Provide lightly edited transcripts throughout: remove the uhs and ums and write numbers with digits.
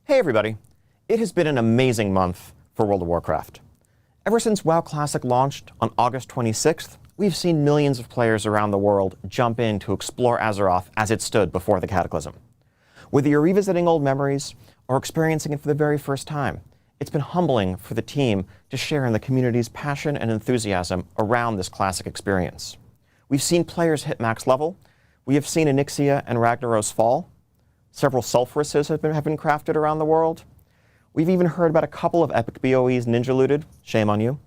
Hey everybody! It has been an amazing month for World of Warcraft. Ever since WoW Classic launched on August 26th, we've seen millions of players around the world jump in to explore Azeroth as it stood before the Cataclysm. Whether you're revisiting old memories or experiencing it for the very first time, it's been humbling for the team to share in the community's passion and enthusiasm around this classic experience. We've seen players hit max level, we have seen Onyxia and Ragnaros fall, several sulfuruses have been crafted around the world. We've even heard about a couple of epic BOEs ninja looted, shame on you.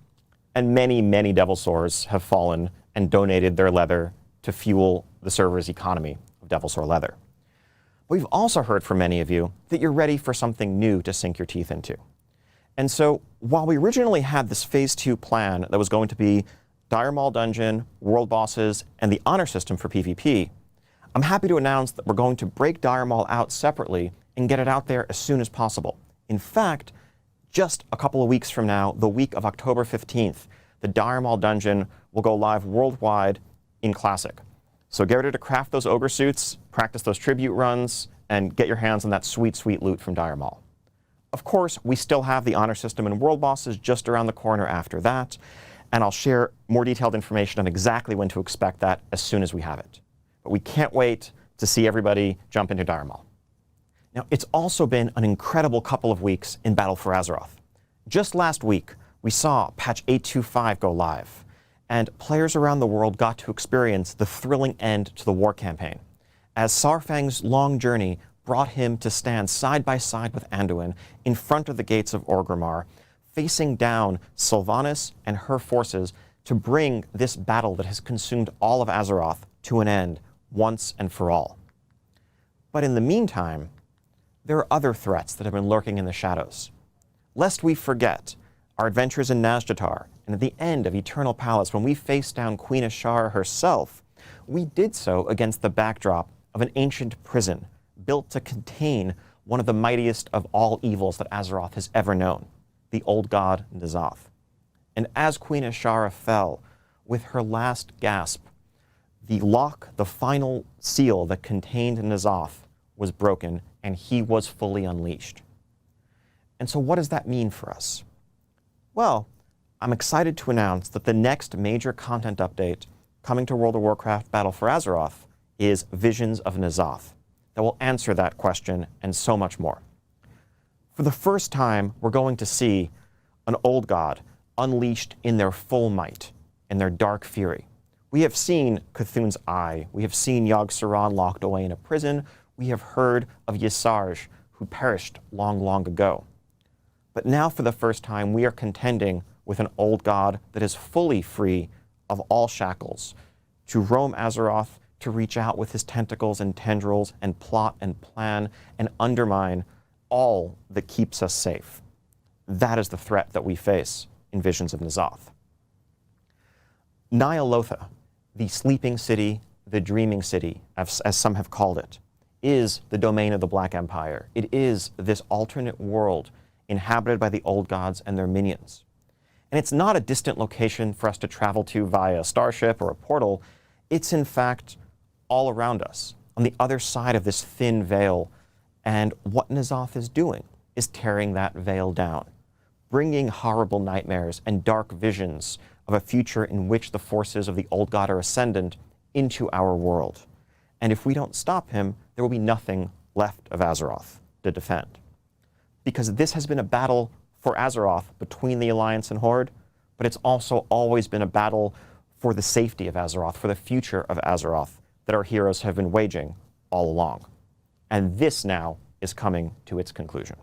And many, many Devil Sores have fallen and donated their leather to fuel the server's economy of Devil Sore leather. We've also heard from many of you that you're ready for something new to sink your teeth into. And so, while we originally had this Phase 2 plan that was going to be Dire Maul Dungeon, World Bosses, and the Honor System for PvP, I'm happy to announce that we're going to break Dire Maul out separately and get it out there as soon as possible. In fact, just a couple of weeks from now, the week of October 15th, the Dire Maul Dungeon will go live worldwide in Classic. So get ready to craft those ogre suits, practice those tribute runs, and get your hands on that sweet, sweet loot from Dire Maul. Of course, we still have the Honor System and World Bosses just around the corner after that, and I'll share more detailed information on exactly when to expect that as soon as we have it. But we can't wait to see everybody jump into Dire Maul. Now, it's also been an incredible couple of weeks in Battle for Azeroth. Just last week, we saw patch 8.2.5 go live, and players around the world got to experience the thrilling end to the war campaign, as Saurfang's long journey brought him to stand side by side with Anduin in front of the gates of Orgrimmar, facing down Sylvanas and her forces to bring this battle that has consumed all of Azeroth to an end once and for all. But in the meantime, there are other threats that have been lurking in the shadows. Lest we forget our adventures in Nazjatar, and at the end of Eternal Palace, when we faced down Queen Ashara herself, we did so against the backdrop of an ancient prison built to contain one of the mightiest of all evils that Azeroth has ever known, the old god N'Zoth. And as Queen Ashara fell, with her last gasp, the lock, the final seal that contained N'Zoth, was broken, and he was fully unleashed. And so what does that mean for us? Well, I'm excited to announce that the next major content update coming to World of Warcraft Battle for Azeroth is Visions of N'Zoth that will answer that question and so much more. For the first time, we're going to see an old god unleashed in their full might, in their dark fury. We have seen Cthulhu's Eye. We have seen Yogg-Saron locked away in a prison. We have heard of Ysarge, who perished long, long ago. But now, for the first time, we are contending with an old god that is fully free of all shackles, to roam Azeroth, to reach out with his tentacles and tendrils and plot and plan and undermine all that keeps us safe. That is the threat that we face in Visions of N'Zoth. Ny'alotha, the sleeping city, the dreaming city, as some have called it, is the domain of the Black Empire. It is this alternate world inhabited by the old gods and their minions. And it's not a distant location for us to travel to via a starship or a portal. It's in fact all around us, on the other side of this thin veil. And what N'Zoth is doing is tearing that veil down, bringing horrible nightmares and dark visions of a future in which the forces of the old god are ascendant into our world. And if we don't stop him, there will be nothing left of Azeroth to defend. Because this has been a battle for Azeroth between the Alliance and Horde, but it's also always been a battle for the safety of Azeroth, for the future of Azeroth that our heroes have been waging all along. And this now is coming to its conclusion.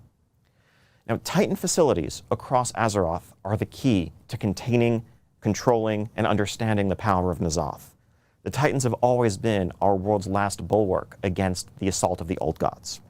Now, Titan facilities across Azeroth are the key to containing, controlling, and understanding the power of N'Zoth. The Titans have always been our world's last bulwark against the assault of the old gods.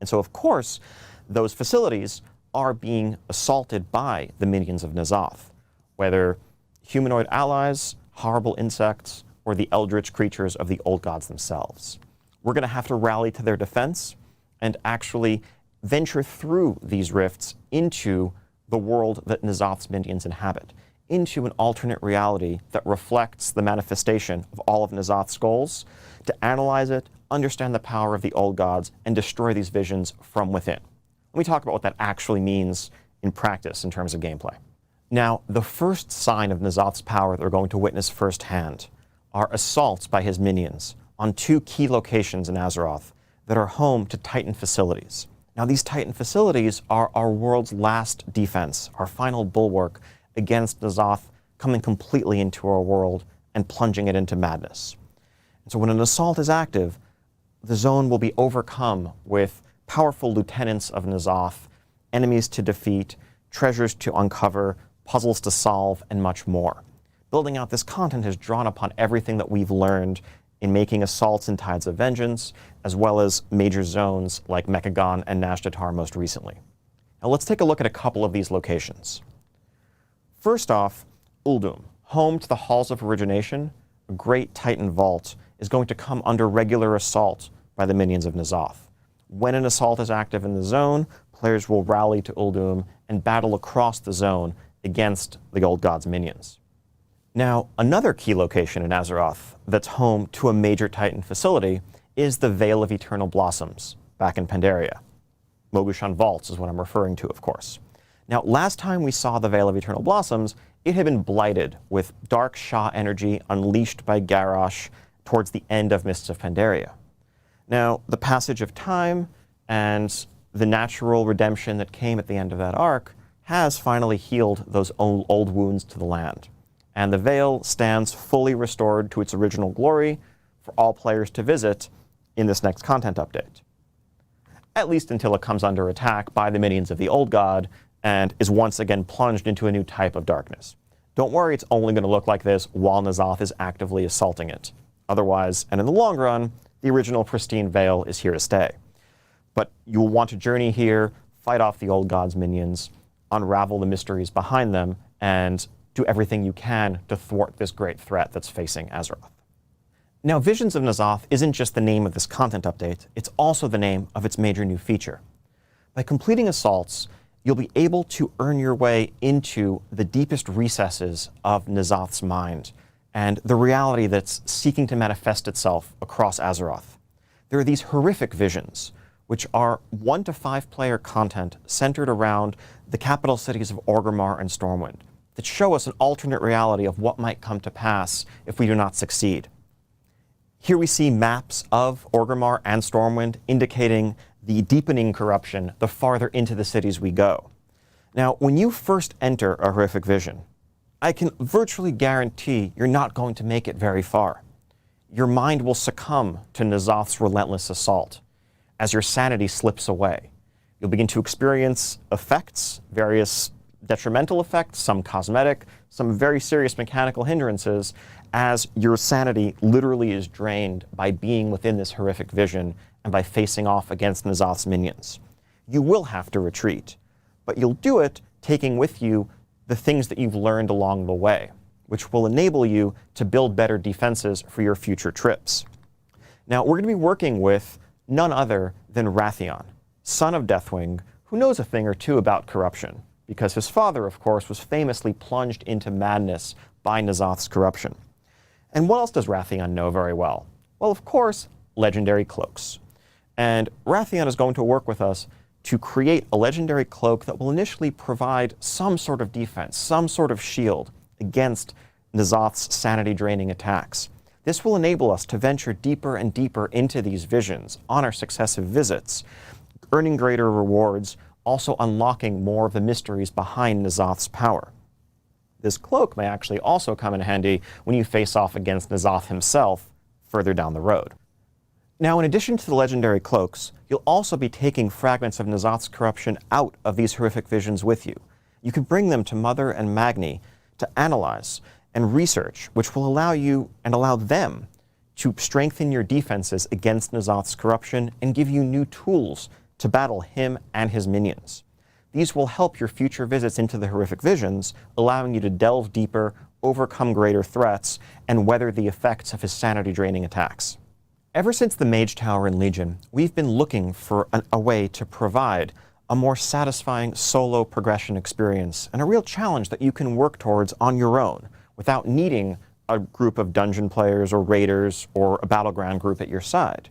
And so, of course, those facilities are being assaulted by the minions of N'Zoth, whether humanoid allies, horrible insects, or the eldritch creatures of the old gods themselves. We're going to have to rally to their defense and actually venture through these rifts into the world that N'Zoth's minions inhabit, into an alternate reality that reflects the manifestation of all of N'Zoth's goals, to analyze it, understand the power of the old gods, and destroy these visions from within. Let me talk about what that actually means in practice in terms of gameplay. Now, the first sign of N'Zoth's power that we're going to witness firsthand are assaults by his minions on two key locations in Azeroth that are home to Titan facilities. Now, these Titan facilities are our world's last defense, our final bulwark against N'Zoth coming completely into our world and plunging it into madness. And so when an assault is active, the zone will be overcome with powerful lieutenants of N'Zoth, enemies to defeat, treasures to uncover, puzzles to solve, and much more. Building out this content has drawn upon everything that we've learned in making assaults in Tides of Vengeance, as well as major zones like Mechagon and Nazjatar most recently. Now let's take a look at a couple of these locations. First off, Uldum, home to the Halls of Origination, a great Titan vault, is going to come under regular assault by the minions of N'Zoth. When an assault is active in the zone, players will rally to Uldum and battle across the zone against the Old God's minions. Now, another key location in Azeroth that's home to a major Titan facility is the Vale of Eternal Blossoms back in Pandaria. Mogushan Vaults is what I'm referring to, of course. Now, last time we saw the Vale of Eternal Blossoms, it had been blighted with dark Shah energy unleashed by Garrosh towards the end of Mists of Pandaria. Now, the passage of time and the natural redemption that came at the end of that arc has finally healed those old wounds to the land. And the Vale stands fully restored to its original glory for all players to visit in this next content update. At least until it comes under attack by the minions of the Old God and is once again plunged into a new type of darkness. Don't worry, it's only going to look like this while N'Zoth is actively assaulting it. Otherwise, and in the long run, the original pristine Vale is here to stay. But you will want to journey here, fight off the Old God's minions, unravel the mysteries behind them, and do everything you can to thwart this great threat that's facing Azeroth. Now, Visions of N'Zoth isn't just the name of this content update, it's also the name of its major new feature. By completing assaults, you'll be able to earn your way into the deepest recesses of N'Zoth's mind and the reality that's seeking to manifest itself across Azeroth. There are these horrific visions, which are 1 to 5 player content centered around the capital cities of Orgrimmar and Stormwind, that show us an alternate reality of what might come to pass if we do not succeed. Here we see maps of Orgrimmar and Stormwind indicating the deepening corruption the farther into the cities we go. Now, when you first enter a horrific vision, I can virtually guarantee you're not going to make it very far. Your mind will succumb to N'Zoth's relentless assault as your sanity slips away. You'll begin to experience effects, various detrimental effects, some cosmetic, some very serious mechanical hindrances, as your sanity literally is drained by being within this horrific vision and by facing off against N'Zoth's minions. You will have to retreat, but you'll do it taking with you the things that you've learned along the way, which will enable you to build better defenses for your future trips. Now, we're going to be working with none other than Wrathion, son of Deathwing, who knows a thing or two about corruption, because his father, of course, was famously plunged into madness by N'Zoth's corruption. And what else does Wrathion know very well? Well, of course, legendary cloaks. And Wrathion is going to work with us to create a legendary cloak that will initially provide some sort of defense, some sort of shield against N'Zoth's sanity-draining attacks. This will enable us to venture deeper and deeper into these visions on our successive visits, earning greater rewards, also unlocking more of the mysteries behind N'Zoth's power. This cloak may actually also come in handy when you face off against N'Zoth himself further down the road. Now, in addition to the legendary cloaks, you'll also be taking fragments of N'Zoth's corruption out of these horrific visions with you. You can bring them to Mother and Magni to analyze and research, which will allow you and allow them to strengthen your defenses against N'Zoth's corruption and give you new tools to battle him and his minions. These will help your future visits into the horrific visions, allowing you to delve deeper, overcome greater threats, and weather the effects of his sanity-draining attacks. Ever since the Mage Tower in Legion, we've been looking for a way to provide a more satisfying solo progression experience and a real challenge that you can work towards on your own without needing a group of dungeon players or raiders or a battleground group at your side.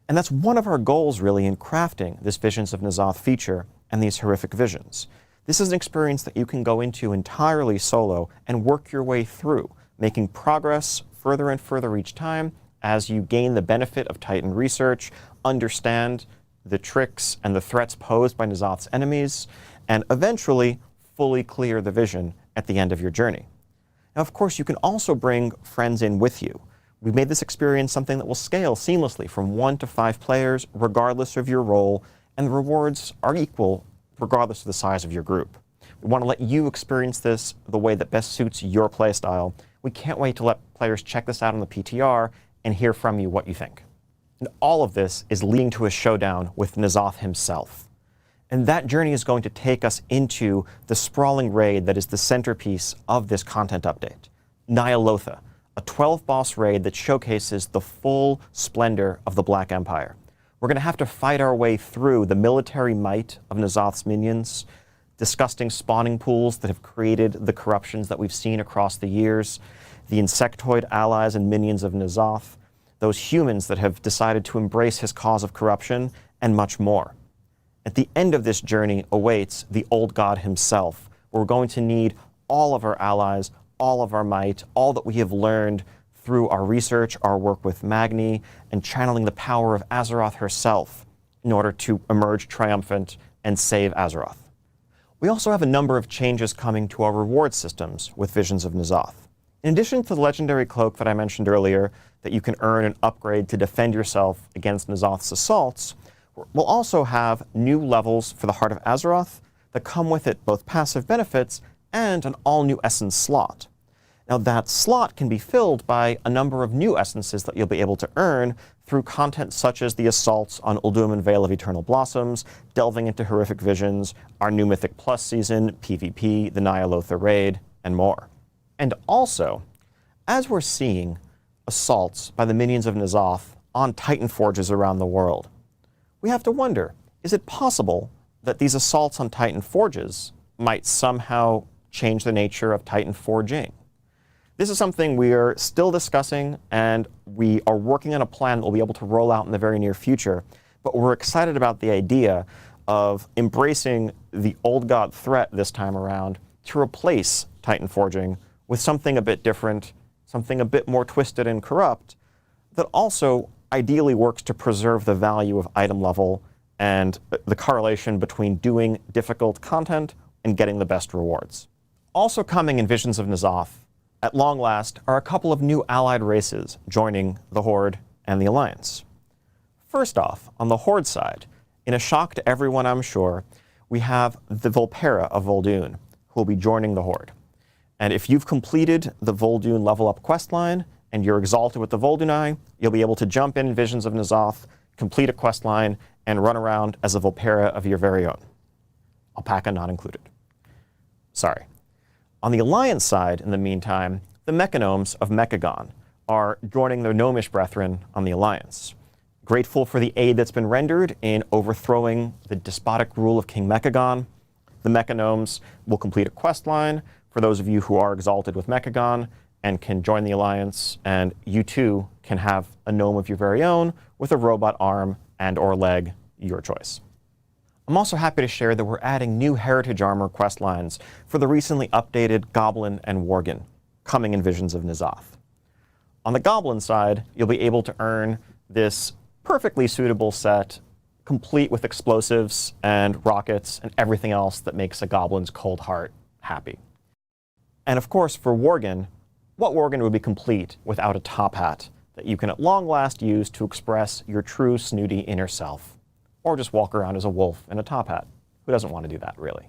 And that's one of our goals, really, in crafting this Visions of N'Zoth feature and these horrific visions. This is an experience that you can go into entirely solo and work your way through, making progress further and further each time as you gain the benefit of Titan research, understand the tricks and the threats posed by N'Zoth's enemies, and eventually fully clear the vision at the end of your journey. Now, of course, you can also bring friends in with you. We've made this experience something that will scale seamlessly from 1 to 5 players, regardless of your role, and the rewards are equal regardless of the size of your group. We want to let you experience this the way that best suits your playstyle. We can't wait to let players check this out on the PTR and hear from you what you think. And all of this is leading to a showdown with N'Zoth himself. And that journey is going to take us into the sprawling raid that is the centerpiece of this content update, Ny'alotha, a 12-boss raid that showcases the full splendor of the Black Empire. We're going to have to fight our way through the military might of N'Zoth's minions, disgusting spawning pools that have created the corruptions that we've seen across the years, the insectoid allies and minions of N'Zoth, those humans that have decided to embrace his cause of corruption, and much more. At the end of this journey awaits the old god himself. We're going to need all of our allies, all of our might, all that we have learned through our research, our work with Magni, and channeling the power of Azeroth herself in order to emerge triumphant and save Azeroth. We also have a number of changes coming to our reward systems with Visions of N'Zoth. In addition to the legendary cloak that I mentioned earlier, that you can earn and upgrade to defend yourself against N'Zoth's assaults, we'll also have new levels for the Heart of Azeroth that come with it both passive benefits and an all-new essence slot. Now, that slot can be filled by a number of new essences that you'll be able to earn through content such as the assaults on Uldum and Vale of Eternal Blossoms, delving into horrific visions, our new Mythic Plus season, PvP, the Ny'alotha raid, and more. And also, as we're seeing assaults by the minions of N'Zoth on Titan forges around the world, we have to wonder, is it possible that these assaults on Titan forges might somehow change the nature of Titan forging? This is something we are still discussing, and we are working on a plan that we'll be able to roll out in the very near future. But we're excited about the idea of embracing the old god threat this time around to replace Titan forging with something a bit different, something a bit more twisted and corrupt, that also ideally works to preserve the value of item level and the correlation between doing difficult content and getting the best rewards. Also coming in Visions of N'Zoth, at long last, are a couple of new allied races joining the Horde and the Alliance. First off, on the Horde side, in a shock to everyone, I'm sure, we have the Volpera of Vol'dun, who will be joining the Horde. And if you've completed the Vol'dun level up questline and you're exalted with the Vol'dunai, you'll be able to jump in Visions of N'Zoth, complete a questline, and run around as a Volpera of your very own. Alpaca not included. Sorry. On the Alliance side, in the meantime, the Mechanomes of Mechagon are joining their gnomish brethren on the Alliance. Grateful for the aid that's been rendered in overthrowing the despotic rule of King Mechagon, the Mechanomes will complete a questline for those of you who are exalted with Mechagon and can join the Alliance, and you too can have a gnome of your very own with a robot arm and or leg, your choice. I'm also happy to share that we're adding new Heritage Armor questlines for the recently updated Goblin and Worgen, coming in Visions of N'Zoth. On the Goblin side, you'll be able to earn this perfectly suitable set, complete with explosives and rockets and everything else that makes a Goblin's cold heart happy. And of course, for Worgen, what Worgen would be complete without a top hat that you can at long last use to express your true snooty inner self? Or just walk around as a wolf in a top hat. Who doesn't want to do that, really?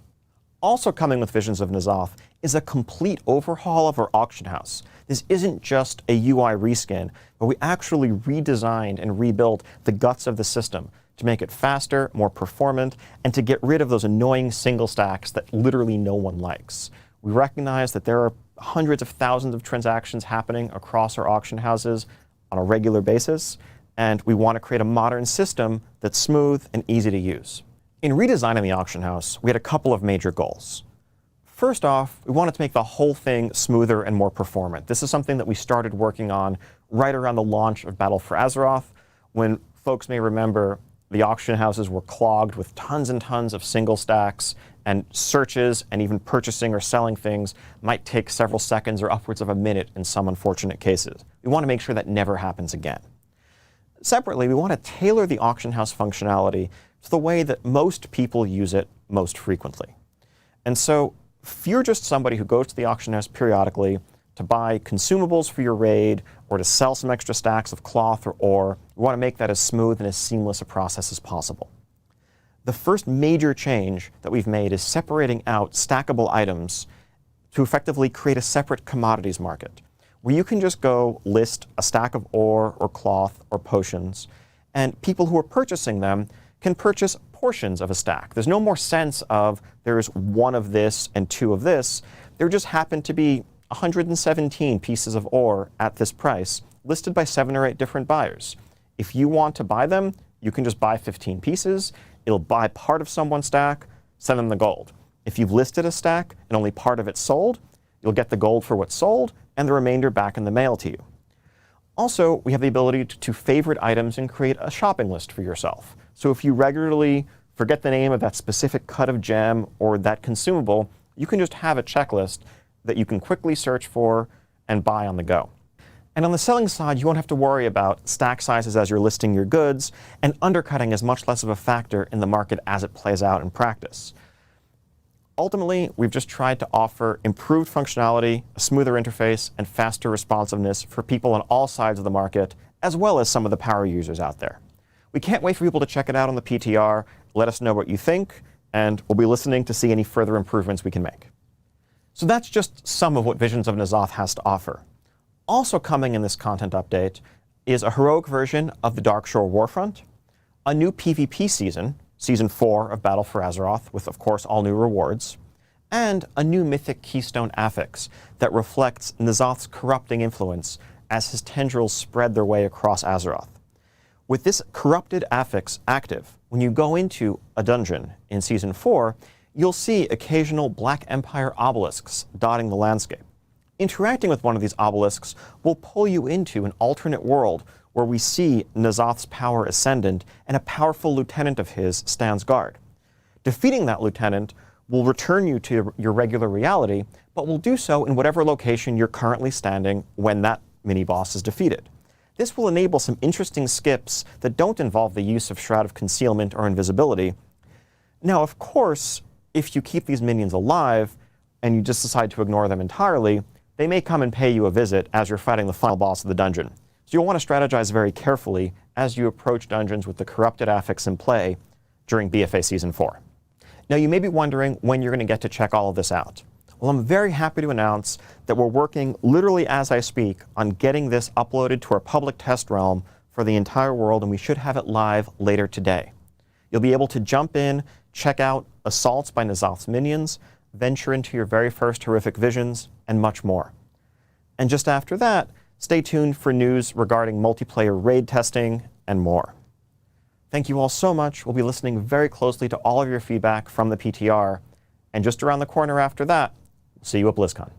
Also coming with Visions of N'Zoth is a complete overhaul of our auction house. This isn't just a UI reskin, but we actually redesigned and rebuilt the guts of the system to make it faster, more performant, and to get rid of those annoying single stacks that literally no one likes. We recognize that there are hundreds of thousands of transactions happening across our auction houses on a regular basis, and we want to create a modern system that's smooth and easy to use. In redesigning the auction house, we had a couple of major goals. First off, we wanted to make the whole thing smoother and more performant. This is something that we started working on right around the launch of Battle for Azeroth, when folks may remember, the auction houses were clogged with tons and tons of single stacks, and searches and even purchasing or selling things might take several seconds or upwards of a minute in some unfortunate cases. We want to make sure that never happens again. Separately, we want to tailor the auction house functionality to the way that most people use it most frequently. And so if you're just somebody who goes to the auction house periodically to buy consumables for your raid or to sell some extra stacks of cloth or ore, we want to make that as smooth and as seamless a process as possible. The first major change that we've made is separating out stackable items to effectively create a separate commodities market, where you can just go list a stack of ore or cloth or potions, and people who are purchasing them can purchase portions of a stack. There's no more sense of there's one of this and two of this. There just happen to be 117 pieces of ore at this price, listed by 7 or 8 different buyers. If you want to buy them, you can just buy 15 pieces. It'll buy part of someone's stack, send them the gold. If you've listed a stack and only part of it sold, you'll get the gold for what's sold and the remainder back in the mail to you. Also, we have the ability to favorite items and create a shopping list for yourself. So if you regularly forget the name of that specific cut of gem or that consumable, you can just have a checklist that you can quickly search for and buy on the go. And on the selling side, you won't have to worry about stack sizes as you're listing your goods, and undercutting is much less of a factor in the market as it plays out in practice. Ultimately, we've just tried to offer improved functionality, a smoother interface, and faster responsiveness for people on all sides of the market, as well as some of the power users out there. We can't wait for people to check it out on the PTR. Let us know what you think, and we'll be listening to see any further improvements we can make. So that's just some of what Visions of N'Zoth has to offer. Also coming in this content update is a heroic version of the Darkshore Warfront, a new PvP season, Season 4 of Battle for Azeroth, with, of course, all new rewards, and a new mythic keystone affix that reflects N'Zoth's corrupting influence as his tendrils spread their way across Azeroth. With this corrupted affix active, when you go into a dungeon in Season 4, you'll see occasional Black Empire obelisks dotting the landscape. Interacting with one of these obelisks will pull you into an alternate world where we see N'Zoth's power ascendant and a powerful lieutenant of his stands guard. Defeating that lieutenant will return you to your regular reality, but will do so in whatever location you're currently standing when that mini-boss is defeated. This will enable some interesting skips that don't involve the use of Shroud of Concealment or Invisibility. Now, of course, if you keep these minions alive and you just decide to ignore them entirely, they may come and pay you a visit as you're fighting the final boss of the dungeon. So you'll want to strategize very carefully as you approach dungeons with the corrupted affix in play during BFA Season 4. Now, you may be wondering when you're going to get to check all of this out. Well, I'm very happy to announce that we're working literally as I speak on getting this uploaded to our public test realm for the entire world, and we should have it live later today. You'll be able to jump in, check out assaults by N'Zoth's minions, venture into your very first horrific visions, and much more. And just after that, stay tuned for news regarding multiplayer raid testing and more. Thank you all so much. We'll be listening very closely to all of your feedback from the PTR. And just around the corner after that, see you at BlizzCon.